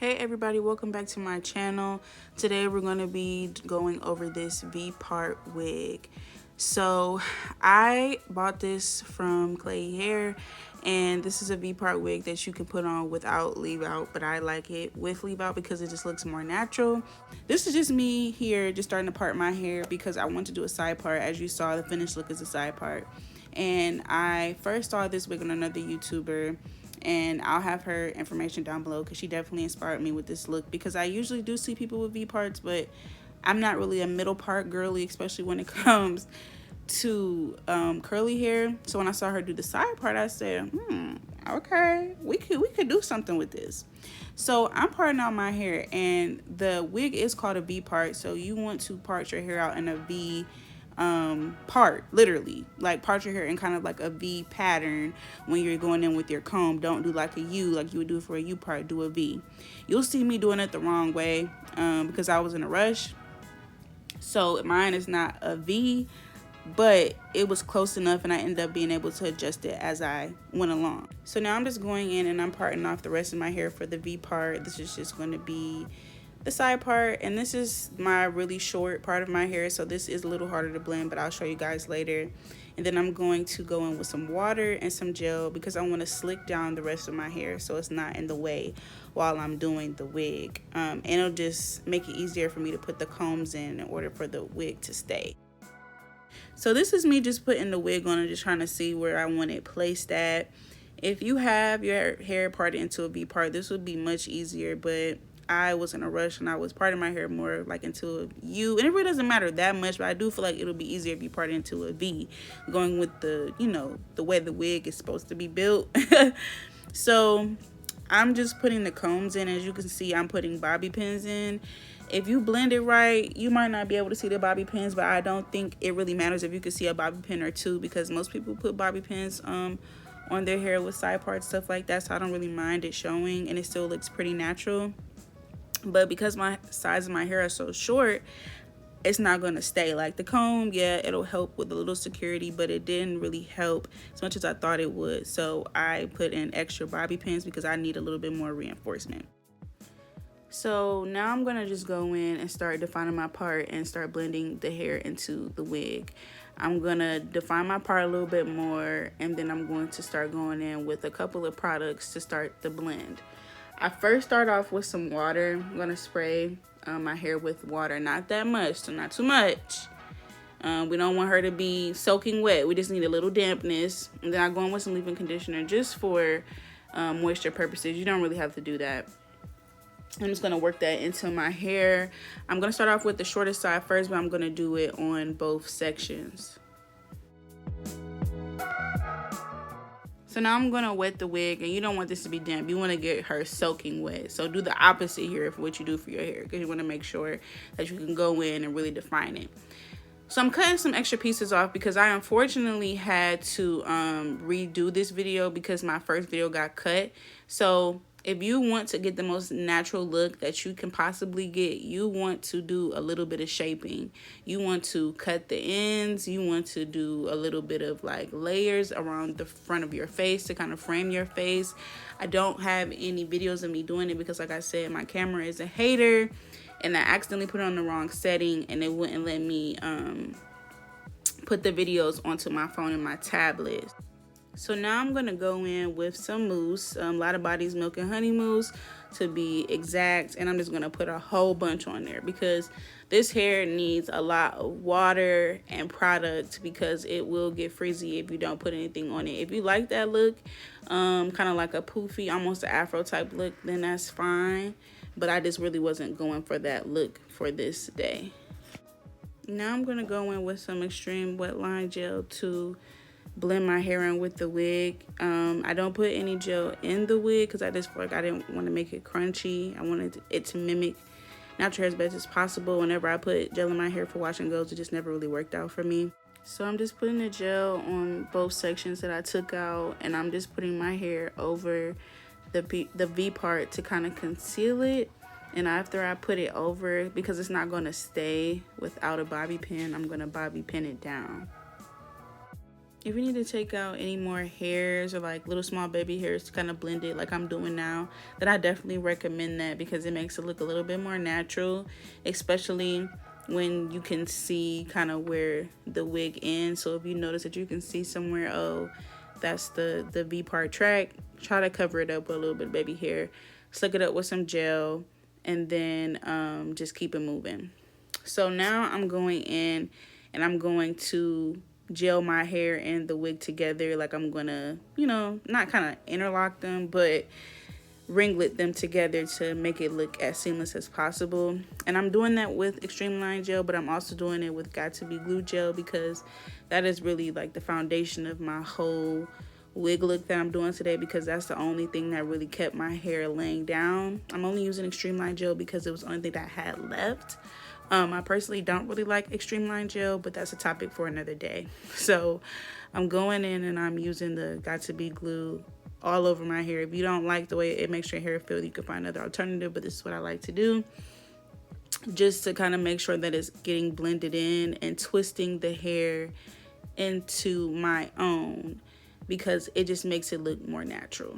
Hey everybody, welcome back to my channel. Today we're going to be going over this V-part wig. So I bought this from klaiyi hair, and this is a V-part wig that you can put on without leave out, but I like it with leave out because it just looks more natural. This is just me here just starting to part my hair because I want to do a side part. As you saw, the finished look is a side part, and I first saw this wig on another YouTuber, and I'll have her information down below because she definitely inspired me with this look, because I usually do see people with V parts, but I'm not really a middle part girly, especially when it comes to curly hair. So when I saw her do the side part, I said, okay, we could do something with this. So I'm parting out my hair, and the wig is called a V part, so you want to part your hair out in a V part, literally, like part your hair in kind of like a V pattern. When you're going in with your comb, don't do like a U like you would do for a U part, do a V. You'll see me doing it the wrong way because I was in a rush, so mine is not a V, but it was close enough, and I ended up being able to adjust it as I went along. So now I'm just going in and I'm parting off the rest of my hair for the V part. This is just going to be the side part, and this is my really short part of my hair, so this is a little harder to blend, but I'll show you guys later. And then I'm going to go in with some water and some gel because I want to slick down the rest of my hair so it's not in the way while I'm doing the wig, and it'll just make it easier for me to put the combs in order for the wig to stay. So this is me just putting the wig on and just trying to see where I want it placed at. If you have your hair parted into a V part, this would be much easier, but I was in a rush and I was parting my hair more like into a U, and it really doesn't matter that much, but I do feel like it'll be easier if you part it into a V, going with the, you know, the way the wig is supposed to be built. So I'm just putting the combs in. As you can see, I'm putting bobby pins in. If you blend it right, you might not be able to see the bobby pins, but I don't think it really matters if you can see a bobby pin or two, because most people put bobby pins on their hair with side parts, stuff like that, so I don't really mind it showing, and it still looks pretty natural. But because my size of my hair is so short, it's not going to stay. Like the comb, yeah, it'll help with a little security, but it didn't really help as much as I thought it would. So I put in extra bobby pins because I need a little bit more reinforcement. So now I'm going to just go in and start defining my part and start blending the hair into the wig. I'm going to define my part a little bit more, and then I'm going to start going in with a couple of products to start the blend. I first start off with some water. I'm going to spray my hair with water, not that much, so not too much. We don't want her to be soaking wet. We just need a little dampness. And then I go in with some leave-in conditioner just for moisture purposes. You don't really have to do that. I'm just going to work that into my hair. I'm going to start off with the shortest side first, but I'm going to do it on both sections. So now I'm going to wet the wig, and you don't want this to be damp. You want to get her soaking wet. So do the opposite here for what you do for your hair, because you want to make sure that you can go in and really define it. So I'm cutting some extra pieces off because I unfortunately had to redo this video because my first video got cut. So if you want to get the most natural look that you can possibly get, you want to do a little bit of shaping. You want to cut the ends. You want to do a little bit of like layers around the front of your face to kind of frame your face. I don't have any videos of me doing it because, like I said, my camera is a hater, and I accidentally put it on the wrong setting, and it wouldn't let me put the videos onto my phone and my tablet. So now I'm going to go in with some mousse, a lot of Body's Milk and Honey mousse to be exact, and I'm just going to put a whole bunch on there because this hair needs a lot of water and product, because it will get frizzy if you don't put anything on it. If you like that look, kind of like a poofy, almost an afro type look, then that's fine, but I just really wasn't going for that look for this day. Now I'm going to go in with some extreme wet line gel to blend my hair in with the wig. I don't put any gel in the wig because I just feel like I didn't want to make it crunchy. I wanted it to mimic natural hair as best as possible. Whenever I put gel in my hair for wash and goes, it just never really worked out for me. So I'm just putting the gel on both sections that I took out, and I'm just putting my hair over the V part to kind of conceal it. And after I put it over, because it's not going to stay without a bobby pin, I'm going to bobby pin it down. If you need to take out any more hairs or like little small baby hairs to kind of blend it like I'm doing now, then I definitely recommend that because it makes it look a little bit more natural, especially when you can see kind of where the wig ends. So if you notice that you can see somewhere, oh, that's the V part track, try to cover it up with a little bit of baby hair, slick it up with some gel, and then just keep it moving. So now I'm going in and I'm going to gel my hair and the wig together. Like I'm gonna, you know, not kind of interlock them, but ringlet them together to make it look as seamless as possible. And I'm doing that with Extreme Line Gel, but I'm also doing it with Got To Be Glue Gel because that is really like the foundation of my whole wig look that I'm doing today, because that's the only thing that really kept my hair laying down. I'm only using Extreme Line Gel because it was the only thing that I had left. I personally don't really like Extreme Line Gel, but that's a topic for another day. So I'm going in and I'm using the Got To Be glue all over my hair. If you don't like the way it makes your hair feel, you can find another alternative, but this is what I like to do, just to kind of make sure that it's getting blended in and twisting the hair into my own, because it just makes it look more natural.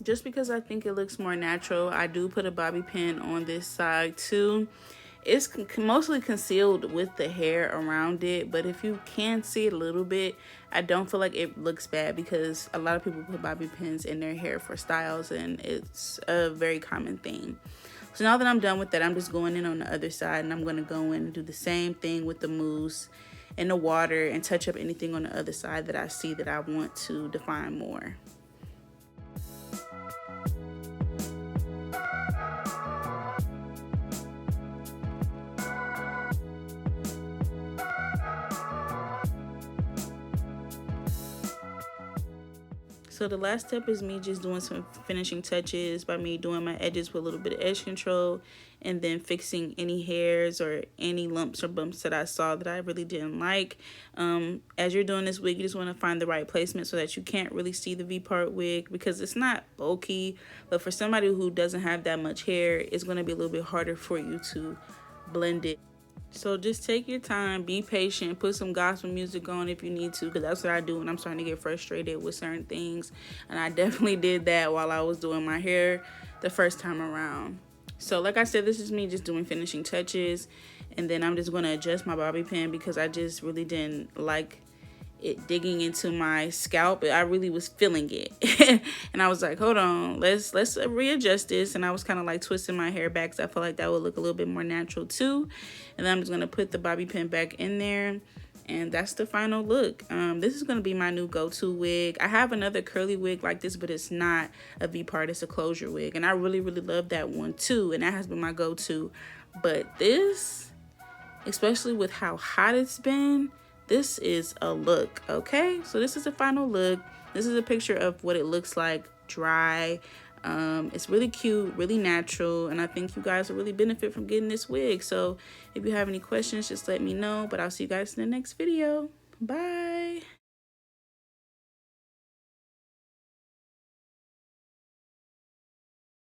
Just because I think it looks more natural, I do put a bobby pin on this side too. It's mostly concealed with the hair around it, but if you can see it a little bit, I don't feel like it looks bad because a lot of people put bobby pins in their hair for styles, and it's a very common thing. So now that I'm done with that, I'm just going in on the other side, and I'm going to go in and do the same thing with the mousse and the water and touch up anything on the other side that I see that I want to define more. So the last step is me just doing some finishing touches by me doing my edges with a little bit of edge control, and then fixing any hairs or any lumps or bumps that I saw that I really didn't like. As you're doing this wig, you just want to find the right placement so that you can't really see the V-part wig, because it's not bulky, but for somebody who doesn't have that much hair, it's going to be a little bit harder for you to blend it. So just take your time, be patient, put some gospel music on if you need to, because that's what I do when I'm starting to get frustrated with certain things. And I definitely did that while I was doing my hair the first time around. So like I said, this is me just doing finishing touches, and then I'm just going to adjust my bobby pin because I just really didn't like it digging into my scalp. I really was feeling it. And I was like, hold on, let's readjust this. And I was kind of like twisting my hair back because I felt like that would look a little bit more natural too. And then I'm just going to put the bobby pin back in there, and that's the final look. This is going to be my new go-to wig. I have another curly wig like this, but it's not a V-part, it's a closure wig, and I really love that one too, and that has been my go-to. But this, especially with how hot it's been, this is a look. Okay, so this is the final look. This is a picture of what it looks like dry. It's really cute, really natural, and I think you guys will really benefit from getting this wig. So if you have any questions, just let me know, but I'll see you guys in the next video. Bye.